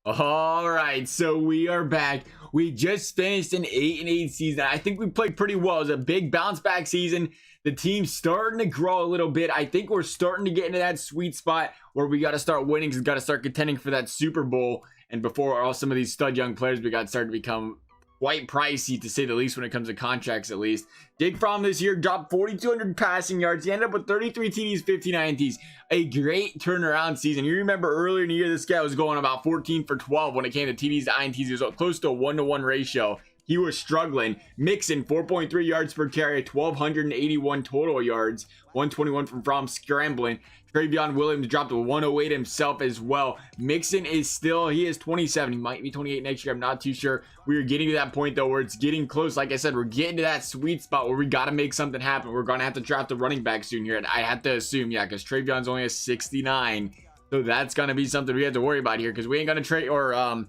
All right, so we are back. We just finished an 8-8 season. I think we played pretty well. It was a big bounce back season. The team's starting to grow a little bit. I think we're starting to get into that sweet spot where we got to start winning. We've got to start contending for that Super Bowl. And before all some of these stud young players, we got to start to become quite pricey, to say the least, when it comes to contracts, at least. Jake Fromm this year dropped 4,200 passing yards. He ended up with 33 TDs, 59 INTs. A great turnaround season. You remember earlier in the year, this guy was going about 14 for 12 when it came to TDs to INTs. He was close to a 1-to-1 ratio. He was struggling. Mixon, 4.3 yards per carry, 1,281 total yards, 121 from Fromm scrambling. Travion Williams dropped to 108 himself as well. Mixon is still, he is 27. He might be 28 next year. I'm not too sure. We are getting to that point, though, where it's getting close. Like I said, we're getting to that sweet spot where we got to make something happen. We're going to have to draft a running back soon here. And I have to assume, yeah, because Travion's only a 69. So that's going to be something we have to worry about here, because we ain't going to trade or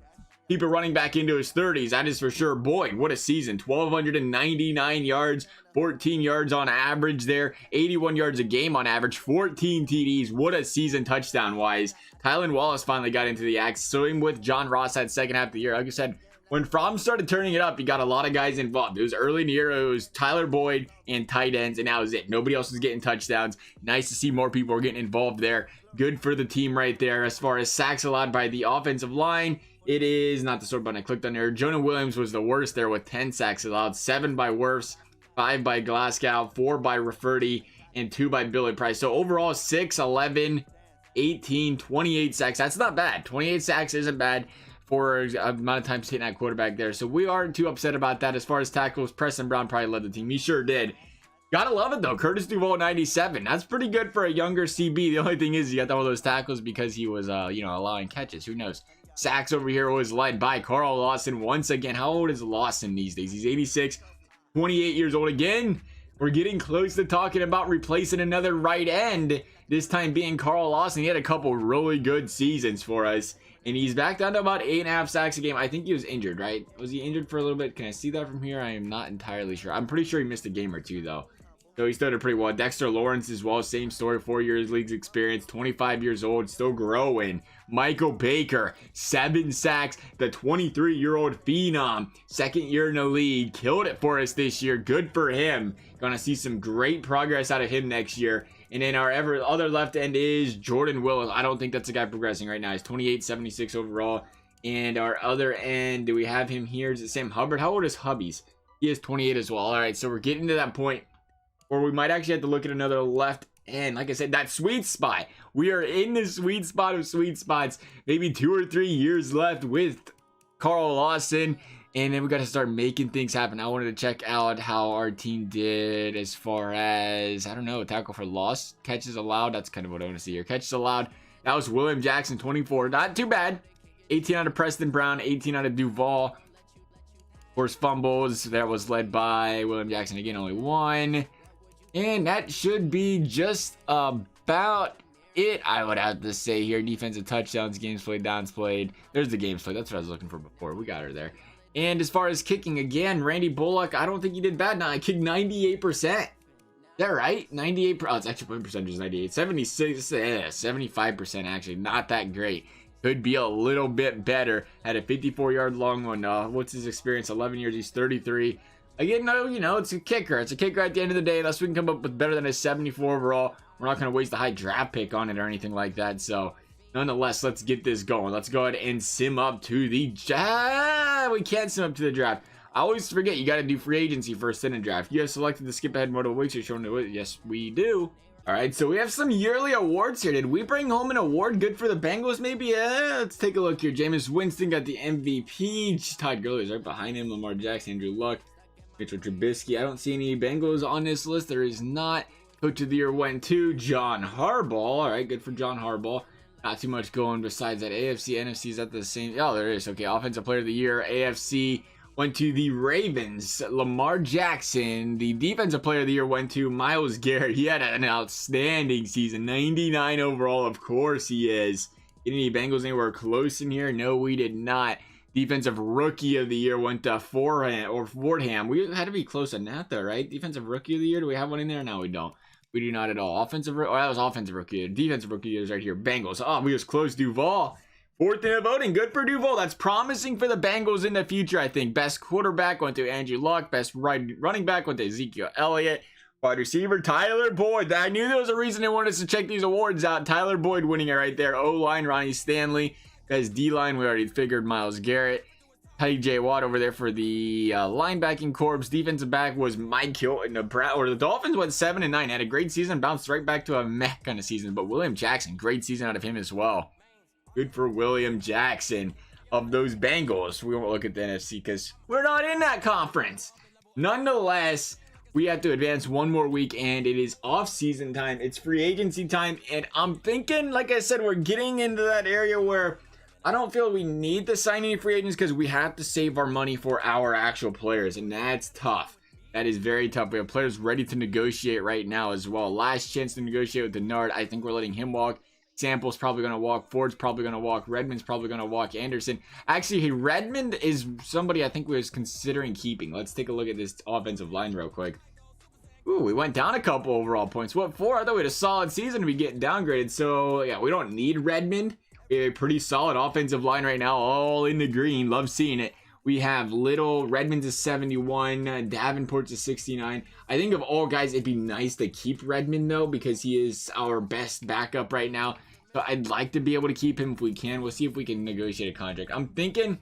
keep a running back into his 30s. That is for sure. Boy, what a season. 1,299 yards, 14 yards on average there, 81 yards a game on average, 14 TDs. What a season touchdown-wise. Kylan Wallace finally got into the act. Same with John Ross that second half of the year. Like I said, when Fromm started turning it up, he got a lot of guys involved. It was early in the year. It was Tyler Boyd and tight ends, and that was it. Nobody else was getting touchdowns. Nice to see more people were getting involved there. Good for the team right there. As far as sacks allowed by the offensive line, it is not the sort button I clicked on there. Jonah Williams was the worst there with 10 sacks allowed. 7 by Wirfs, 5 by Glasgow, 4 by Rafferty, and 2 by Billy Price. So overall, 6, 11, 18, 28 sacks. That's not bad. 28 sacks isn't bad for the amount of times hitting that quarterback there. So we aren't too upset about that. As far as tackles, Preston Brown probably led the team. He sure did. Gotta love it, though. Curtis Duval, 97. That's pretty good for a younger CB. The only thing is, he got all those tackles because he was, allowing catches. Who knows? Sacks over here was led by Carl Lawson once again. How old is Lawson these days? He's 86, 28 years old again. We're getting close to talking about replacing another right end, this time being Carl Lawson. He had a couple really good seasons for us, and he's back down to about 8.5 sacks a game. I think he was injured, right? Was he injured for a little bit? Can I see that from here? I am not entirely sure. I'm pretty sure he missed a game or two, though. So he started pretty well. Dexter Lawrence as well, same story, 4 years league's experience, 25 years old, still growing. Michael Baker, 7 sacks, the 23-year-old phenom, second year in the league, killed it for us this year. Good for him. Gonna see some great progress out of him next year. And then our other left end is Jordan Willis. I don't think that's a guy progressing right now. He's 28, 76 overall. And our other end, do we have him here? Is it Sam Hubbard? How old is Hubbies? He is 28 as well. All right, so we're getting to that point or we might actually have to look at another left end. Like I said, that sweet spot. We are in the sweet spot of sweet spots. Maybe 2 or 3 years left with Carl Lawson. And then we got to start making things happen. I wanted to check out how our team did as far as, I don't know, tackle for loss. Catches allowed. That's kind of what I want to see here. Catches allowed. That was William Jackson, 24. Not too bad. 18 out of Preston Brown. 18 out of Duval. Forced fumbles. That was led by William Jackson. Again, only 1. And that should be just about it, I would have to say here. Defensive touchdowns, games played, downs played. There's the games played. That's what I was looking for before. We got her there. And as far as kicking, again, Randy Bullock, I don't think he did bad. Now, I kicked 98%. Is that right? 98%. Oh, it's actually point percentage is 98. 76, 75% actually. Not that great. Could be a little bit better. Had a 54-yard long one. What's his experience? 11 years. He's 33. Again, no, it's a kicker. It's a kicker at the end of the day. Unless we can come up with better than a 74 overall. We're not going to waste a high draft pick on it or anything like that. So, nonetheless, let's get this going. Let's go ahead and sim up to the we can't sim up to the draft. I always forget you got to do free agency first in a draft. You have selected the skip ahead mode of weeks. You're showing it. Yes, we do. All right, so we have some yearly awards here. Did we bring home an award good for the Bengals? Maybe. Let's take a look here. Jameis Winston got the MVP. Todd Gurley's right behind him. Lamar Jackson, Andrew Luck, Mitchell Trubisky. I don't see any Bengals on this list. There is not. Coach of the year went to John Harbaugh. All right, good for John Harbaugh. Not too much going besides that. AFC, NFC, is that the same? Oh, there is. Okay, offensive player of the year. AFC went to the Ravens. Lamar Jackson. The defensive player of the year went to Myles Garrett. He had an outstanding season. 99 overall, of course he is. Get any Bengals anywhere close in here? No, we did not. Defensive rookie of the year went to Fordham. We had to be close on that though, right? Defensive rookie of the year. Do we have one in there? No, we don't. We do not at all. Offensive, that was offensive rookie. Defensive rookie is right here. Bengals. Oh, we was close. Duval. Fourth in the voting. Good for Duval. That's promising for the Bengals in the future, I think. Best quarterback went to Andrew Luck. Best running back went to Ezekiel Elliott. Wide receiver, Tyler Boyd. I knew there was a reason they wanted us to check these awards out. Tyler Boyd winning it right there. O-line, Ronnie Stanley. Guys, D-line, we already figured Myles Garrett. TJ Watt over there for the linebacking corps. Defensive back was Mike Hilton. The Dolphins went 7-9. Had a great season. Bounced right back to a meh kind of season. But William Jackson, great season out of him as well. Good for William Jackson of those Bengals. We won't look at the NFC because we're not in that conference. Nonetheless, we have to advance one more week, and it is off-season time. It's free agency time, and I'm thinking, like I said, we're getting into that area where I don't feel we need to sign any free agents because we have to save our money for our actual players, and that's tough. That is very tough. We have players ready to negotiate right now as well. Last chance to negotiate with Denard. I think we're letting him walk. Sample's probably going to walk. Ford's probably going to walk. Redmond's probably going to walk. Anderson. Actually, Redmond is somebody I think we was considering keeping. Let's take a look at this offensive line real quick. Ooh, we went down a couple overall points. What for? I thought we had a solid season to be getting downgraded. So, yeah, we don't need Redmond. We have a pretty solid offensive line right now, all in the green. Love seeing it. We have Little, Redmond's a 71, Davenport's a 69. I think of all guys, it'd be nice to keep Redmond, though, because he is our best backup right now. So I'd like to be able to keep him if we can. We'll see if we can negotiate a contract. I'm thinking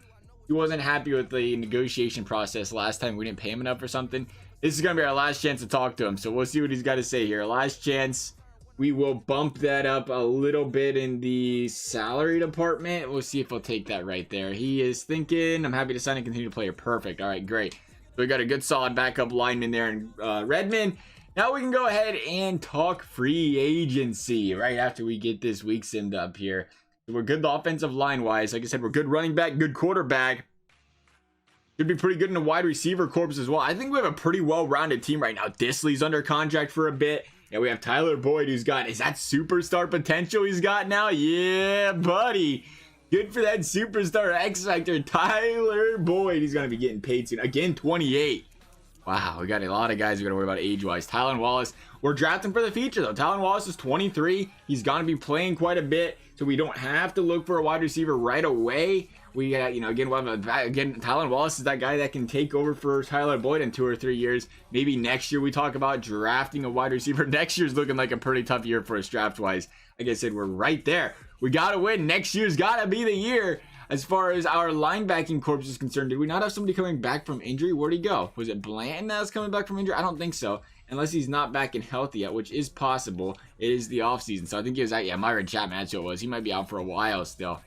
he wasn't happy with the negotiation process last time. We didn't pay him enough or something. This is going to be our last chance to talk to him. So we'll see what he's got to say here. Last chance. We will bump that up a little bit in the salary department. We'll see if we'll take that right there. He is thinking, I'm happy to sign and continue to play. Perfect. All right, great. So we got a good solid backup lineman there in Redmond. Now we can go ahead and talk free agency right after we get this week simmed up here. So we're good offensive line wise. Like I said, we're good running back, good quarterback. Should be pretty good in the wide receiver corps as well. I think we have a pretty well-rounded team right now. Disley's under contract for a bit. Yeah, we have Tyler Boyd who's got, is that superstar potential he's got now? Yeah, buddy. Good for that superstar X Factor. Tyler Boyd, he's going to be getting paid soon. Again, 28. Wow, we got a lot of guys we got to worry about age-wise. Tylen Wallace, we're drafting for the future, though. Tylen Wallace is 23. He's going to be playing quite a bit, so we don't have to look for a wide receiver right away. We, again, we'll have Tylen Wallace is that guy that can take over for Tyler Boyd in 2 or 3 years. Maybe next year we talk about drafting a wide receiver. Next year's looking like a pretty tough year for us draft-wise. Like I said, we're right there. We got to win. Next year's got to be the year. As far as our linebacking corps is concerned, did we not have somebody coming back from injury? Where'd he go? Was it Blanton that was coming back from injury? I don't think so. Unless he's not back and healthy yet, which is possible. It is the offseason. So I think he was out. Yeah, Myron Chapman, that's who it was. He might be out for a while still.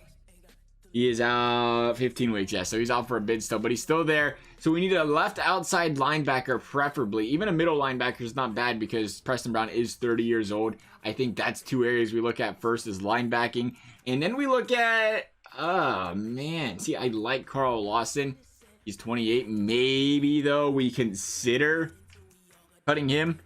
He is out 15 weeks, yeah, so he's out for a bit still, but he's still there. So we need a left outside linebacker, preferably. Even a middle linebacker is not bad because Preston Brown is 30 years old. I think that's 2 areas we look at first is linebacking. And then we look at, oh, man. See, I like Carl Lawson. He's 28. Maybe, though, we consider cutting him.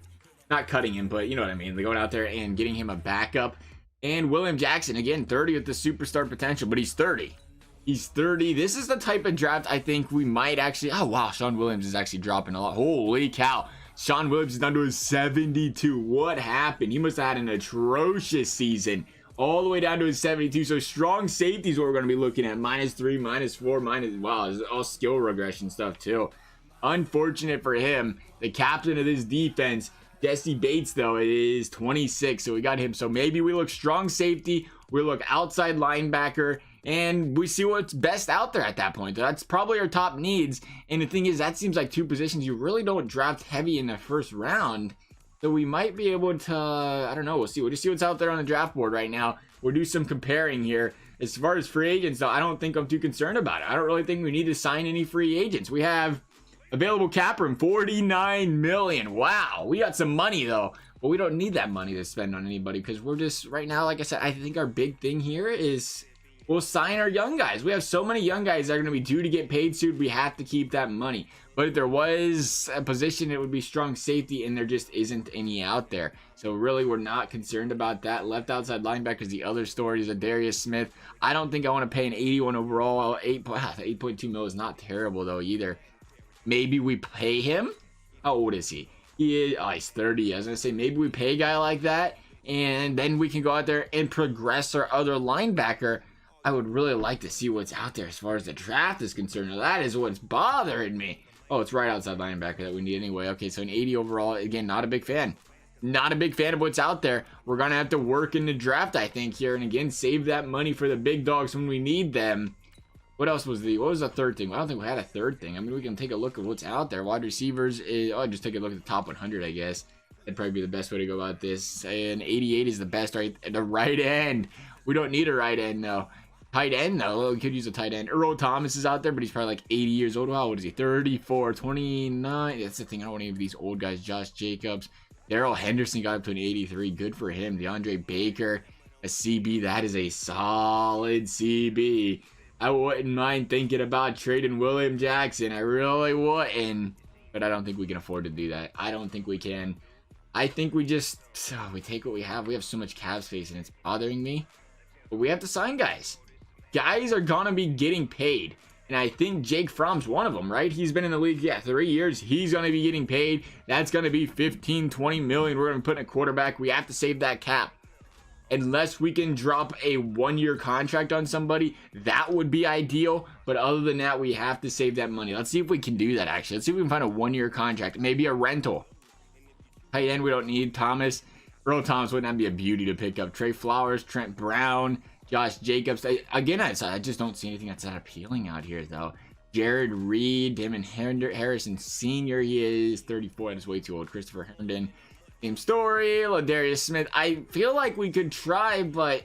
Not cutting him, but you know what I mean. Going out there and getting him a backup. And William Jackson, again, 30 with the superstar potential, but he's 30. He's 30. This is the type of draft I think we might actually... Oh, wow. Sean Williams is actually dropping a lot. Holy cow. Sean Williams is down to a 72. What happened? He must have had an atrocious season. All the way down to a 72. So strong safety is what we're going to be looking at. -3, -4, minus... Wow, it's all skill regression stuff, too. Unfortunate for him. The captain of this defense... Jesse Bates, though, is 26, so we got him. So maybe we look strong safety, we look outside linebacker, and we see what's best out there at that point. That's probably our top needs. And the thing is, that seems like 2 positions you really don't draft heavy in the first round. So we might be able to, I don't know, we'll see. We'll just see what's out there on the draft board right now. We'll do some comparing here. As far as free agents, though, I don't think I'm too concerned about it. I don't really think we need to sign any free agents. We have... available cap room, $49 million. Wow, we got some money though, but we don't need that money to spend on anybody because we're just right now, like I said, I think our big thing here is we'll sign our young guys. We have so many young guys that are going to be due to get paid soon. We have to keep that money. But if there was a position, it would be strong safety, and there just isn't any out there. So really, we're not concerned about that. Left outside linebacker is the other story. Is a Darius Smith. I don't think I want to pay an 81 overall. 8.2 mil is not terrible though either. Maybe we pay him. How old is he? He's 30. I was going to say, maybe we pay a guy like that, and then we can go out there and progress our other linebacker. I would really like to see what's out there as far as the draft is concerned. Now, that is what's bothering me. Oh, it's right outside linebacker that we need anyway. Okay, so an 80 overall. Again, not a big fan. Not a big fan of what's out there. We're going to have to work in the draft, I think, here. And again, save that money for the big dogs when we need them. What else was what was the third thing? I don't think we had a third thing. I mean, we can take a look at what's out there. Wide receivers, just take a look at the top 100, I guess. That'd probably be the best way to go about this. And 88 is the best, right? The right end. We don't need a right end, though. Tight end, though. We could use a tight end. Earl Thomas is out there, but he's probably like 80 years old. Wow, what is he? 34, 29. That's the thing. I don't want any of these old guys. Josh Jacobs. Darrell Henderson got up to an 83. Good for him. DeAndre Baker, a CB. That is a solid CB. I wouldn't mind thinking about trading William Jackson. I really wouldn't. But I don't think we can afford to do that. I don't think we can. I think we just... we take what we have. We have so much cap space, and it's bothering me. But we have to sign guys. Guys are going to be getting paid. And I think Jake Fromm's one of them, right? He's been in the league, 3 years. He's going to be getting paid. That's going to be 15, 20 million. We're going to put in a quarterback. We have to save that cap. Unless we can drop a 1-year contract on somebody, that would be ideal. But other than that, we have to save that money. Let's see if we can do that, actually. Let's see if we can find a 1-year contract. Maybe a rental. Tight end, we don't need. Thomas. Earl Thomas wouldn't that be a beauty to pick up. Trey Flowers, Trent Brown, Josh Jacobs. Again, I just don't see anything that's that appealing out here, though. Jared Reed, Damon Harrison Sr. He is 34. That's way too old. Christopher Herndon. Same story. Ladarius Smith. I feel like we could try, but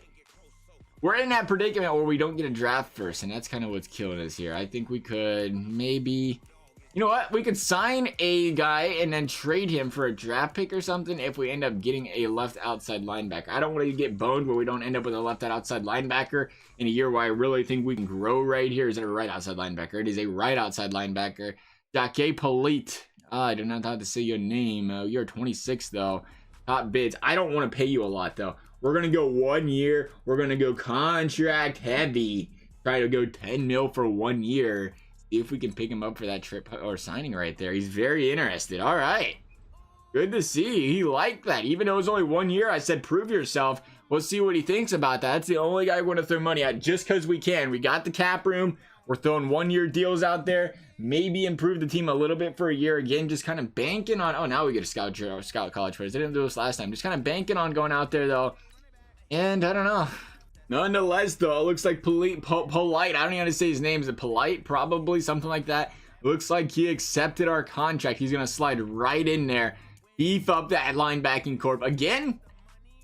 we're in that predicament where we don't get a draft first, and that's kind of what's killing us here. I think we could maybe... You know what? We could sign a guy and then trade him for a draft pick or something if we end up getting a left outside linebacker. I don't want to get boned where we don't end up with a left outside linebacker in a year where I really think we can grow right here. Is it a right outside linebacker? It is a right outside linebacker. Jacque Polite. I do not have to say your name. You're 26, though. Top bids. I don't want to pay you a lot, though. We're going to go 1 year. We're going to go contract heavy. Try to go 10 mil for 1 year. See if we can pick him up for that trip or signing right there. He's very interested. All right. Good to see. He liked that. Even though it was only 1 year, I said, prove yourself. We'll see what he thinks about that. That's the only guy we're going to throw money at just because we can. We got the cap room. We're throwing 1-year deals out there. Maybe improve the team a little bit for a year. Again, just kind of banking on... Oh, now we get a scout college players. They didn't do this last time. Just kind of banking on going out there, though. And I don't know. Nonetheless, though, it looks like Polite. I don't even know how to say his name. Is it Polite? Probably. Something like that. Looks like he accepted our contract. He's going to slide right in there. Beef up that linebacking corp. Again,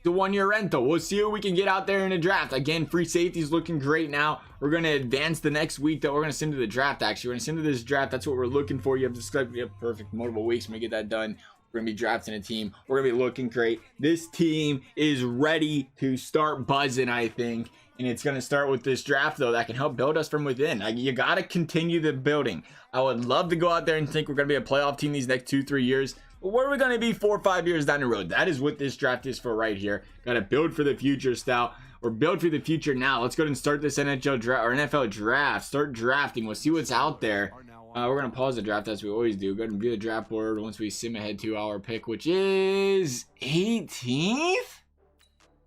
the 1-year rental. We'll see what we can get out there in the draft. Again, free safety is looking great now. We're going to advance the next week, though. We're going to send to the draft, actually. We're going to send to this draft. That's what we're looking for. You have to select. You have perfect multiple weeks when we get that done. We're going to be drafting a team. We're going to be looking great. This team is ready to start buzzing, I think. And it's going to start with this draft, though, that can help build us from within. You got to continue the building. I would love to go out there and think we're going to be a playoff team these next 2-3 years. But where are we going to be 4 or 5 years down the road? That is what this draft is for right here. Got to build for the future style. Or build for the future now. Let's go ahead and start this NHL draft or NFL draft. Start drafting. We'll see what's out there. We're going to pause the draft as we always do. Go ahead and view the draft board once we sim ahead to our pick, which is 18th?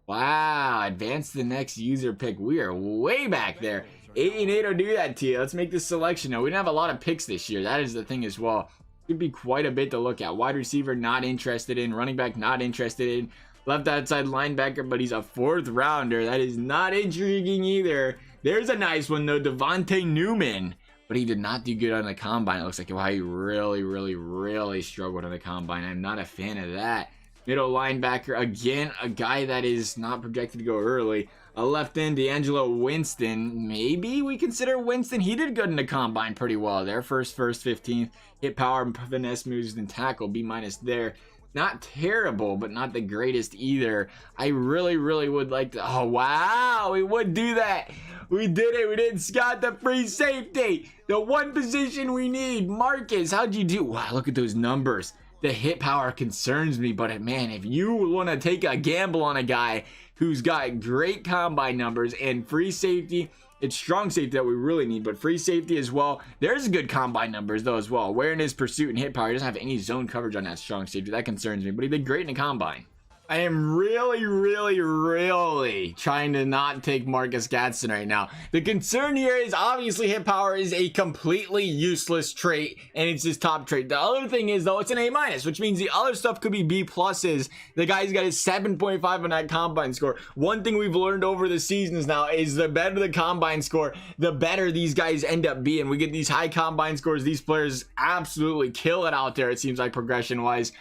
Wow. Advance to the next user pick. We are way back there. 8 and 8 will do that to you. Let's make this selection. Now, we didn't have a lot of picks this year. That is the thing as well. Could be quite a bit to look at. Wide receiver, not interested in. Running back, not interested in. Left outside linebacker, but he's a 4th rounder. That is not intriguing either. There's a nice one, though. Devontae Newman. But he did not do good on the combine. It looks like wow, he really struggled on the combine. I'm not a fan of that. Middle linebacker, again, a guy that is not projected to go early. A left end, D'Angelo Winston. Maybe we consider Winston. He did good in the combine pretty well there. First, 15th. Hit power, finesse moves, and tackle. B- there. Not terrible, but not the greatest either. I really would like to... Oh, wow. We would do that. We did it. We didn't scout the free safety. The one position we need. Marcus, how'd you do? Wow, look at those numbers. The hit power concerns me, but man, if you want to take a gamble on a guy who's got great combine numbers and free safety... It's strong safety that we really need, but free safety as well. There's good combine numbers, though, as well. Awareness, pursuit, and hit power. He doesn't have any zone coverage on that strong safety. That concerns me, but he did great in the combine. I am really trying to not take Marcus Gadsden right now. The concern here is obviously hit power is a completely useless trait, and it's his top trait. The other thing is, though, it's an A-, which means the other stuff could be B pluses. The guy's got his 7.5 on that combine score. One thing we've learned over the seasons now is the better the combine score, the better these guys end up being. We get these high combine scores. These players absolutely kill it out there, it seems like, progression-wise.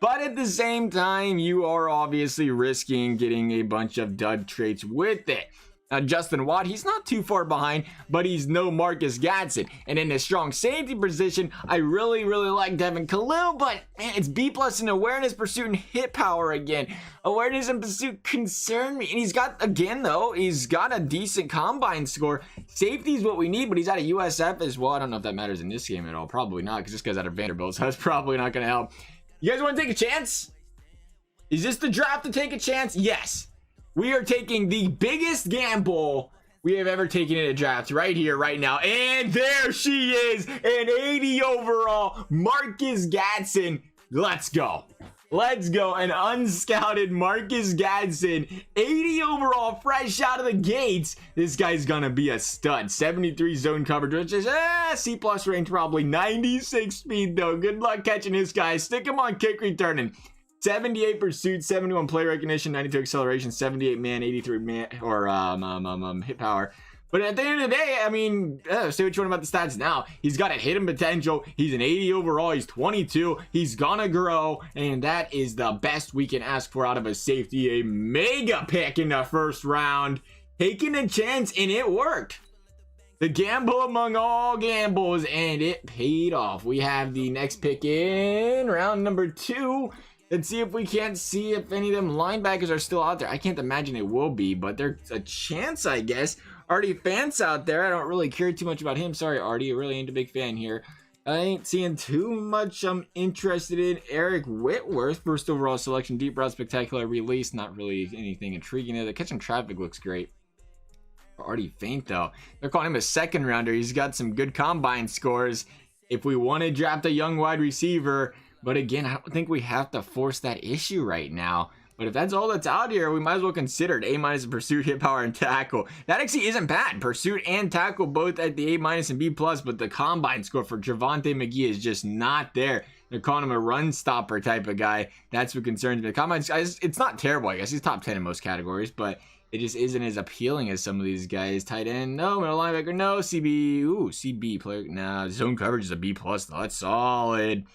But at the same time, you are obviously risking getting a bunch of dud traits with it. Now, Justin Watt, he's not too far behind, but he's no Marcus Gadsden. And in a strong safety position, I really like Devin Khalil, but man, it's B+ in awareness, pursuit, and hit power again. Awareness and pursuit concern me. And he's got, again though, he's got a decent combine score. Safety is what we need, but he's out of USF as well. I don't know if that matters in this game at all. Probably not, because this guy's out of Vanderbilt, so that's probably not going to help. You guys want to take a chance? Is this the draft to take a chance? Yes. We are taking the biggest gamble we have ever taken in a draft right here, right now. And there she is, an 80 overall, Marcus Gadsden. Let's go. Let's go. An unscouted Marcus Gadsden, 80 overall, fresh out of the gates. This guy's gonna be a stud. 73 zone coverage, which is C+ range, probably 96 speed though. Good luck catching this guy. Stick him on kick returning. 78 pursuit, 71 play recognition, 92 acceleration, 78 man, 83 man, or hit power. But at the end of the day, I mean, say what you want about the stats now. He's got a hidden potential. He's an 80 overall. He's 22. He's gonna grow. And that is the best we can ask for out of a safety. A mega pick in the first round. Taking a chance, and it worked. The gamble among all gambles, and it paid off. We have the next pick in round number 2. Let's see if we can't see if any of them linebackers are still out there. I can't imagine they will be, but there's a chance, I guess. Artie Fant's out there. I don't really care too much about him. Sorry, Artie. I really ain't a big fan here. I ain't seeing too much I'm interested in. Eric Whitworth, first overall selection, deep route, spectacular release. Not really anything intriguing there. The catching traffic looks great. Artie Fant, though. They're calling him a second rounder. He's got some good combine scores. If we want to draft a young wide receiver, but again, I don't think we have to force that issue right now. But if that's all that's out here, we might as well consider it. A- in pursuit, hit power, and tackle. That actually isn't bad. Pursuit and tackle both at the A- and B+, but the combine score for Javonte McGee is just not there. They're calling him a run stopper type of guy. That's what concerns me. The combine, it's not terrible, I guess. He's top 10 in most categories, but it just isn't as appealing as some of these guys. Tight end, no. Middle linebacker, no. CB, ooh, CB player. Nah, zone coverage is a B+, though. That's solid.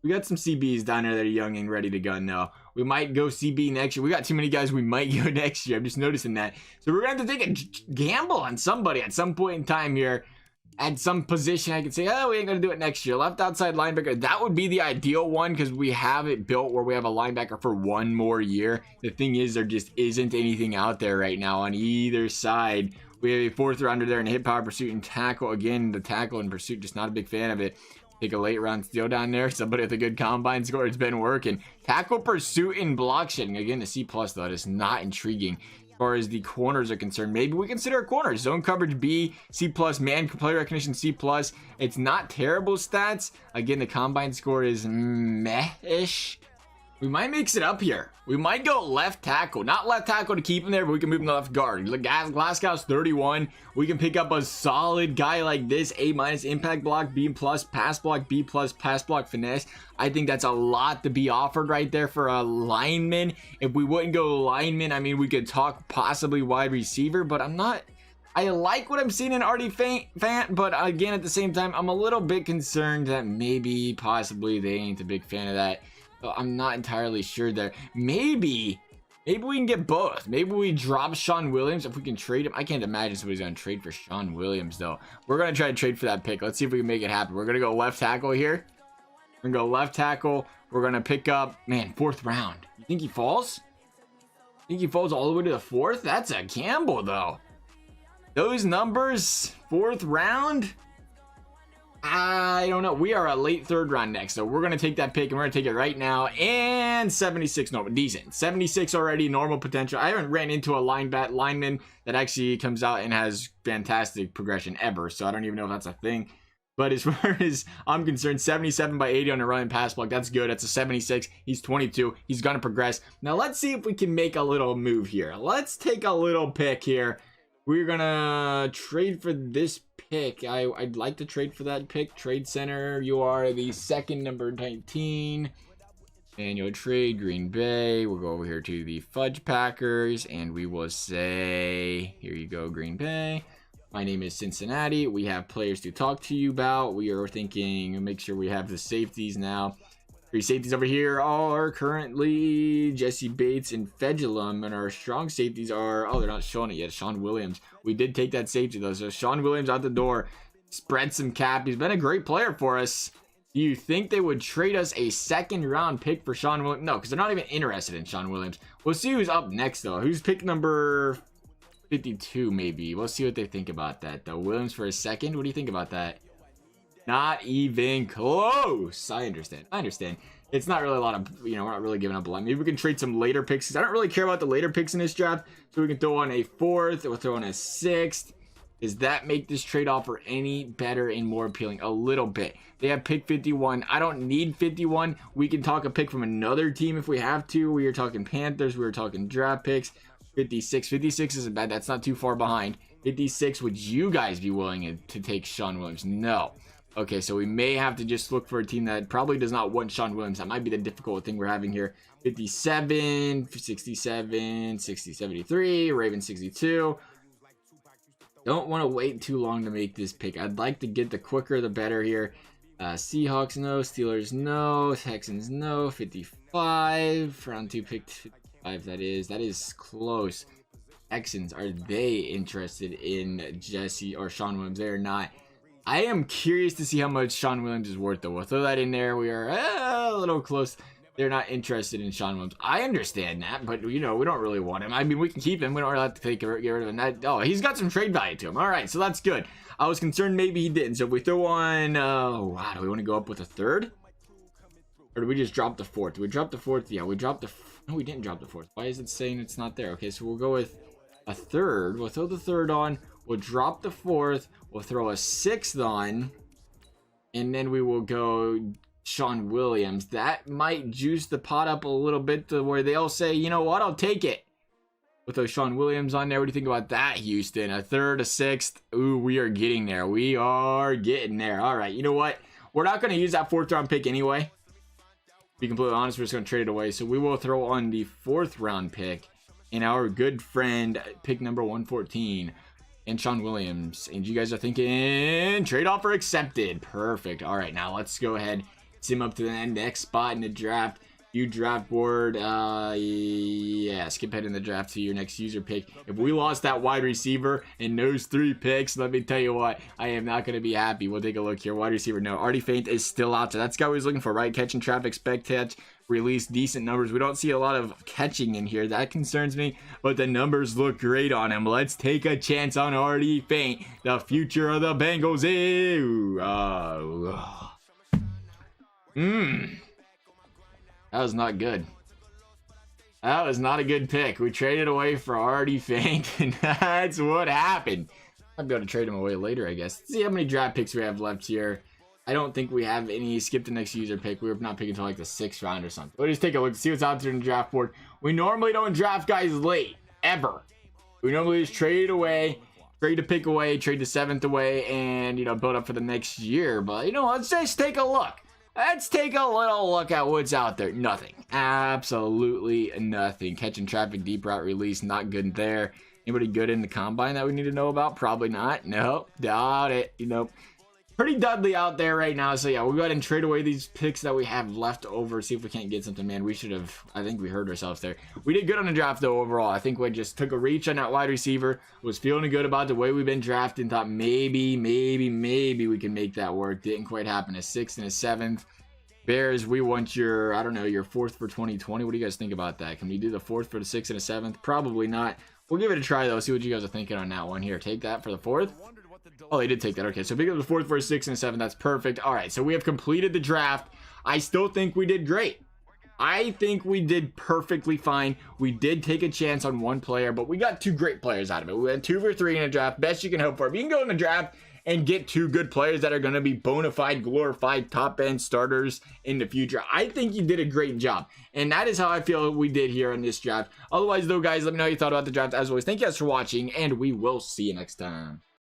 We got some CBs down there that are young and ready to go now. We might go CB next year. We got too many guys we might go next year. I'm just noticing that. So we're going to have to take a gamble on somebody at some point in time here. At some position, I could say, oh, we ain't going to do it next year. Left outside linebacker, that would be the ideal one because we have it built where we have a linebacker for one more year. The thing is, there just isn't anything out there right now on either side. We have a 4th rounder there in hit power, pursuit, and tackle. Again, the tackle and pursuit, just not a big fan of it. Take a late round steal down there. Somebody with a good combine score. It's been working. Tackle, pursuit, and block shedding. Again, the C+, though. It's not intriguing as far as the corners are concerned. Maybe we consider a corner. Zone coverage B, C+, man play recognition C+. It's not terrible stats. Again, the combine score is meh-ish. We might mix it up here. We might go left tackle. Not left tackle to keep him there, but we can move him to left guard. Glasgow's 31. We can pick up a solid guy like this. A- impact block, B+, pass block, B+, pass block finesse. I think that's a lot to be offered right there for a lineman. If we wouldn't go lineman, I mean, we could talk possibly wide receiver, but I'm not... I like what I'm seeing in Artie Fant, but again, at the same time, I'm a little bit concerned that maybe, possibly, they ain't a big fan of that. I'm not entirely sure there. Maybe we can get both. Maybe we drop Sean Williams if we can trade him. I can't imagine somebody's going to trade for Sean Williams, though. We're going to try to trade for that pick. Let's see if we can make it happen. We're going to go left tackle here. We're going to go left tackle. We're going to pick up, man, 4th round. You think he falls? You think he falls all the way to the 4th? That's a gamble, though. Those numbers, 4th round? I don't know. We are a late 3rd round next, so we're going to take that pick, and we're going to take it right now. And 76, no, decent. 76 already, normal potential. I haven't ran into a lineman that actually comes out and has fantastic progression ever, so I don't even know if that's a thing. But as far as I'm concerned, 77 by 80 on a running pass block. That's good. That's a 76. He's 22. He's going to progress. Now, let's see if we can make a little move here. Let's take a little pick here. We're going to trade for this pick. I'd like to trade for that pick. Trade center. You are the second, number 19. Annual trade, Green Bay. We'll go over here to the Fudge Packers. And we will say, here you go, Green Bay. My name is Cincinnati. We have players to talk to you about. We are thinking, make sure we have the safeties now. Three safeties over here are currently Jesse Bates and Fedulum. And our strong safeties are, oh, they're not showing it yet. Sean Williams. We did take that safety, though. So Sean Williams out the door. Spread some cap. He's been a great player for us. Do you think they would trade us a second-round pick for Sean Williams? No, because they're not even interested in Sean Williams. We'll see who's up next, though. Who's pick number 52, maybe. We'll see what they think about that, though. Williams for a second. What do you think about that? Not even close. I understand. It's not really a lot of, we're not really giving up a lot. Maybe we can trade some later picks. I don't really care about the later picks in this draft. So we can throw on a 4th. We'll throw on a 6th. Does that make this trade offer any better and more appealing? A little bit. They have pick 51. I don't need 51. We can talk a pick from another team if we have to. We are talking Panthers. We were talking draft picks. 56. 56 isn't bad. That's not too far behind. 56. Would you guys be willing to take Sean Williams? No. Okay, so we may have to just look for a team that probably does not want Sean Williams. That might be the difficult thing we're having here. 57, 67, 60, 73, Ravens 62. Don't want to wait too long to make this pick. I'd like to get the quicker the better here. Seahawks no, Steelers no, Texans no, 55, round 2 pick 55. That is close. Texans, are they interested in Jesse or Sean Williams? They're not. I am curious to see how much Sean Williams is worth, though. We'll throw that in there. We are a little close. They're not interested in Sean Williams. I understand that, but, we don't really want him. I mean, we can keep him. We don't really have to get rid of him. Oh, he's got some trade value to him. All right, so that's good. I was concerned maybe he didn't. So if we throw on, wow, do we want to go up with a 3rd? Or do we just drop the 4th? Did we drop the 4th? Yeah, we dropped the, no, we didn't drop the 4th. Why is it saying it's not there? Okay, so we'll go with a 3rd. We'll throw the 3rd on. We'll drop the 4th. We'll throw a 6th on. And then we will go Sean Williams. That might juice the pot up a little bit to where they'll say, you know what, I'll take it. With those Sean Williams on there, what do you think about that, Houston? A 3rd, a 6th. Ooh, we are getting there. We are getting there. All right, you know what? We're not going to use that 4th round pick anyway. To be completely honest, we're just going to trade it away. So we will throw on the 4th round pick. And our good friend, pick number 114. And Sean Williams. And you guys are thinking, trade offer accepted. Perfect. All right, now let's go ahead. Sim up to the next spot in the draft. You draft board. Yeah, skip ahead in the draft to your next user pick. If we lost that wide receiver in those 3 picks, let me tell you what, I am not going to be happy. We'll take a look here. Wide receiver, no. Artie Faint is still out there. That's the guy we was looking for, right? Catching traffic, spec catch, release, decent numbers. We don't see a lot of catching in here. That concerns me, but the numbers look great on him. Let's take a chance on Artie Faint, the future of the Bengals. Ew. That was not good. That was not a good pick. We traded away for Artie Faint, and that's what happened. I'll be able to trade him away later, I guess. Let's see how many draft picks we have left here. I don't think we have any. Skip the next user pick. We're not picking until like the 6th round or something. We'll just take a look, see what's out there in the draft board. We normally don't draft guys late, ever. We normally just trade away, trade a pick away, trade the 7th away, and, build up for the next year. But, let's just take a look. Let's take a little look at what's out there. Nothing. Absolutely nothing. Catching traffic, deep route release, not good there. Anybody good in the combine that we need to know about? Probably not. Nope. Doubt it. Pretty Dudley out there right now. So, yeah, we'll go ahead and trade away these picks that we have left over. See if we can't get something, man. We should have. I think we hurt ourselves there. We did good on the draft, though, overall. I think we just took a reach on that wide receiver. Was feeling good about the way we've been drafting. Thought maybe we can make that work. Didn't quite happen. A 6th and a 7th. Bears, we want your, I don't know, your 4th for 2020. What do you guys think about that? Can we do the 4th for the 6th and the 7th? Probably not. We'll give it a try, though. See what you guys are thinking on that one here. Take that for the 4th. Oh, they did take that. Okay, so pick up the 4th for a 6th and a 7th. That's perfect. All right, so we have completed the draft. I still think we did great. I think we did perfectly fine. We did take a chance on one player, but we got 2 great players out of it. We had 2 for 3 in a draft. Best you can hope for. If you can go in the draft and get two good players that are going to be bona fide, glorified top end starters in the future. I think you did a great job, and that is how I feel we did here in this draft. Otherwise though, guys, let me know what you thought about the draft. As always, thank you guys for watching, and we will see you next time.